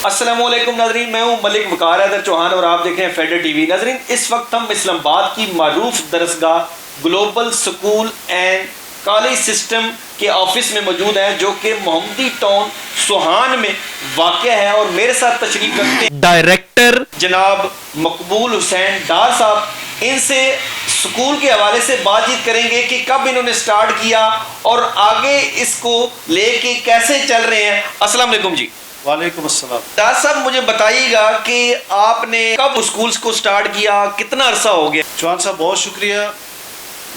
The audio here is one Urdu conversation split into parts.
السلام علیکم ناظرین، میں ہوں ملک وقار حیدر چوہان اور آپ دیکھ رہے ہیں فیڈر ٹی وی۔ ناظرین، اس وقت ہم اسلام آباد کی معروف درسگاہ global school and college system کے آفس میں موجود ہیں، جو کہ محمدی ٹاؤن سوہان میں واقع ہے، اور میرے ساتھ تشریف رکھتے ہیں ڈائریکٹر جناب مقبول حسین ڈار صاحب۔ ان سے سکول کے حوالے سے بات چیت کریں گے کہ کب انہوں نے سٹارٹ کیا اور آگے اس کو لے کے کیسے چل رہے ہیں۔ السلام علیکم جی۔ وعلیکم السلام۔ ڈار صاحب، مجھے بتائیے گا کہ آپ نے کب اسکولز کو سٹارٹ کیا، کتنا عرصہ ہو گیا؟ چوہان صاحب بہت شکریہ۔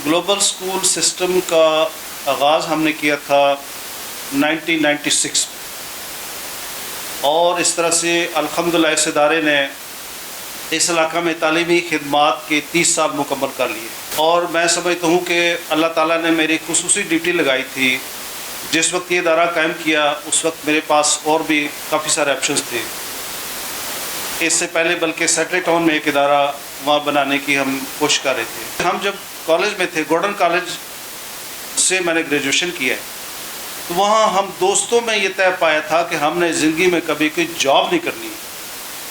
گلوبل سکول سسٹم کا آغاز ہم نے کیا تھا 1996 اور اس طرح سے الحمدللہ اس ادارے نے اس علاقہ میں تعلیمی خدمات کے 30 سال مکمل کر لیے، اور میں سمجھتا ہوں کہ اللہ تعالیٰ نے میری خصوصی ڈیوٹی لگائی تھی۔ جس وقت یہ ادارہ قائم کیا اس وقت میرے پاس اور بھی کافی سارے آپشنز تھے۔ اس سے پہلے بلکہ سیٹرے ٹاؤن میں ایک ادارہ وہاں بنانے کی ہم کوشش کر رہے تھے۔ ہم جب کالج میں تھے، گورڈن کالج سے میں نے گریجویشن کیا ہے، تو وہاں ہم دوستوں میں یہ طے پایا تھا کہ ہم نے زندگی میں کبھی کوئی جاب نہیں کرنی۔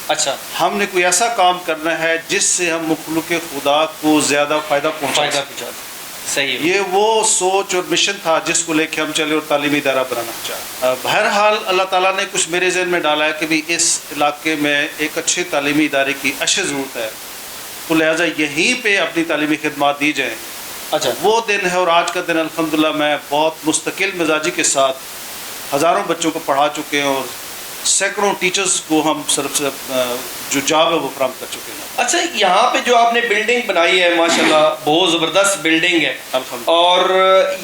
اچھا، ہم نے کوئی ایسا کام کرنا ہے جس سے ہم مخلوق خدا کو زیادہ فائدہ پہنچا سکیں۔ صحیح۔ یہ وہ سوچ اور مشن تھا جس کو لے کے ہم چلے اور تعلیمی ادارہ بنانا چاہا۔ بہرحال اللہ تعالیٰ نے کچھ میرے ذہن میں ڈالا ہے کہ بھی اس علاقے میں ایک اچھے تعلیمی ادارے کی اشد ضرورت ہے، تو لہٰذا یہیں پہ اپنی تعلیمی خدمات دی جائیں۔ اچھا، وہ دن ہے، اور آج کا دن الحمدللہ میں بہت مستقل مزاجی کے ساتھ ہزاروں بچوں کو پڑھا چکے ہیں، اور سینکڑوں ٹیچرز کو ہم صرف جو جاب ہے وہ فراہم کر چکے ہیں۔ اچھا، یہاں پہ جو آپ نے بلڈنگ بنائی ہے ماشاءاللہ بہت زبردست بلڈنگ ہے، اور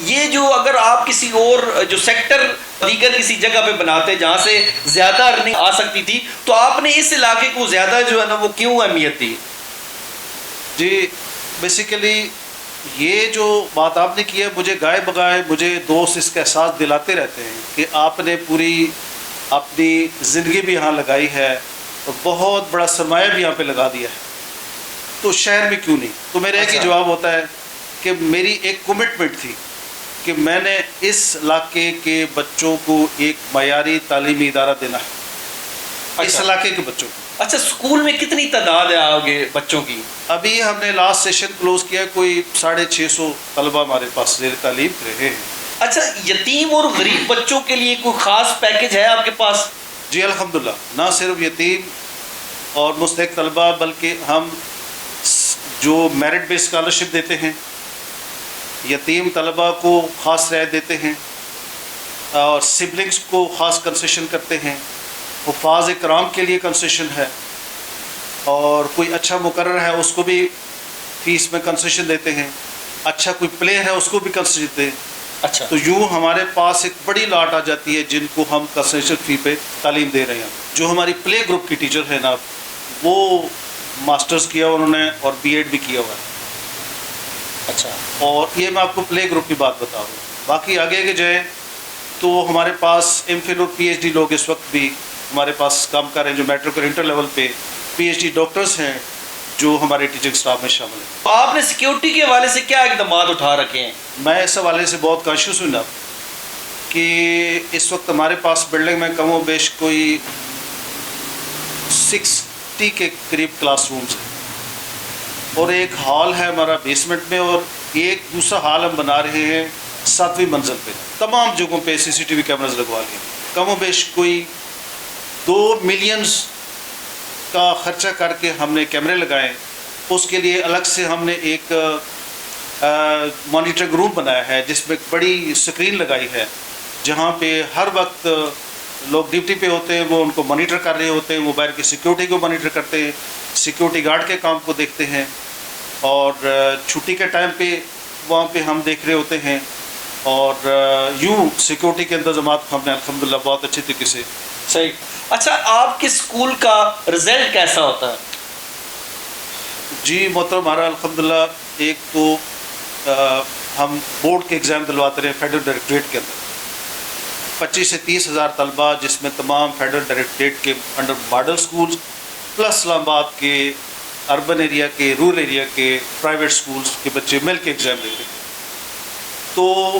یہ جو اگر آپ کسی اور جو سیکٹر دیگر کسی جگہ پہ بناتے جہاں سے زیادہ ارننگ آ سکتی تھی، تو آپ نے اس علاقے کو زیادہ جو ہے نا وہ کیوں اہمیت دی؟ جی، بیسیکلی یہ جو بات آپ نے کی ہے، مجھے گائے بگائے مجھے دوست اس کا احساس دلاتے رہتے ہیں کہ آپ نے پوری اپنی زندگی بھی یہاں لگائی ہے اور بہت بڑا سرمایہ بھی یہاں پہ لگا دیا ہے، تو شہر میں کیوں نہیں؟ تو میرا ایک ہی جواب ہوتا ہے کہ میری ایک کمٹمنٹ تھی کہ میں نے اس علاقے کے بچوں کو ایک معیاری تعلیمی ادارہ دینا ہے، اس علاقے کے بچوں کو۔ اچھا، سکول میں کتنی تعداد ہے آگے بچوں کی؟ ابھی ہم نے لاسٹ سیشن کلوز کیا، کوئی 650 طلبہ ہمارے پاس زیر تعلیم رہے ہیں۔ اچھا، یتیم اور غریب بچوں کے لیے کوئی خاص پیکج ہے آپ کے پاس؟ جی الحمدللہ، نہ صرف یتیم اور مستحق طلبہ بلکہ ہم جو میرٹ بیس اسکالرشپ دیتے ہیں، یتیم طلبہ کو خاص رعایت دیتے ہیں، اور سبلنگس کو خاص کنسیشن کرتے ہیں، حفاظ کرام کے لیے کنسیشن ہے، اور کوئی اچھا مقرر ہے اس کو بھی فیس میں کنسیشن دیتے ہیں، اچھا کوئی پلیئر ہے اس کو بھی کنسیشن دیتے ہیں۔ اچھا، تو یوں ہمارے پاس ایک بڑی لاٹ آ جاتی ہے جن کو ہم کنسیشن فی پہ تعلیم دے رہے ہیں۔ جو ہماری پلے گروپ کی ٹیچر ہیں نا، وہ ماسٹرز کیا انہوں نے اور بی ایڈ بھی کیا ہوا ہے۔ اچھا، اور یہ میں آپ کو پلے گروپ کی بات بتا رہا ہوں۔ باقی آگے کے جائیں تو ہمارے پاس ایم فل اور پی ایچ ڈی لوگ اس وقت بھی ہمارے پاس کام کر رہے ہیں، جو میٹرک اور انٹر لیول پہ پی ایچ ڈی ڈاکٹرز ہیں جو ہمارے ٹیچنگ اسٹاف میں شامل ہیں۔ آپ نے سیکیورٹی کے حوالے سے کیا اقدامات اٹھا رکھے ہیں؟ میں اس حوالے سے بہت کانشیس ہوں نا کہ اس وقت ہمارے پاس بلڈنگ میں کم و بیش کوئی 60 کے قریب کلاس رومز ہیں، اور ایک ہال ہے ہمارا بیسمنٹ میں، اور ایک دوسرا ہال ہم بنا رہے ہیں 7ویں منزل پہ۔ تمام جگہوں پہ سی سی ٹی وی کیمراز لگوا لیے، کم و بیش کوئی 2 ملینز کا خرچہ کر کے ہم نے کیمرے لگائے۔ اس کے لیے الگ سے ہم نے ایک مانیٹرنگ روم بنایا ہے جس میں ایک بڑی اسکرین لگائی ہے، جہاں پہ ہر وقت لوگ ڈیوٹی پہ ہوتے ہیں، وہ ان کو مانیٹر کر رہے ہوتے ہیں، موبائل کی سیکیورٹی کو مانیٹر کرتے ہیں، سیکیورٹی گارڈ کے کام کو دیکھتے ہیں، اور چھٹی کے ٹائم پہ وہاں پہ ہم دیکھ رہے ہوتے ہیں، اور یوں سیکیورٹی کے انتظامات کو ہم نے الحمدللہ بہت اچھے طریقے سے۔ صحیح۔ اچھا، آپ کے اسکول کا رزلٹ کیسا ہوتا ہے؟ جی محترم، ہمارا الحمدللہ ایک تو ہم بورڈ کے ایگزام دلواتے رہے فیڈرل ڈائریکٹریٹ کے اندر، 25 سے 30 ہزار طلبہ، جس میں تمام فیڈرل ڈائریکٹریٹ کے انڈر ماڈل سکولز پلس اسلام آباد کے اربن ایریا کے، رورل ایریا کے پرائیویٹ سکولز کے بچے مل کے ایگزام دیتے ہیں۔ تو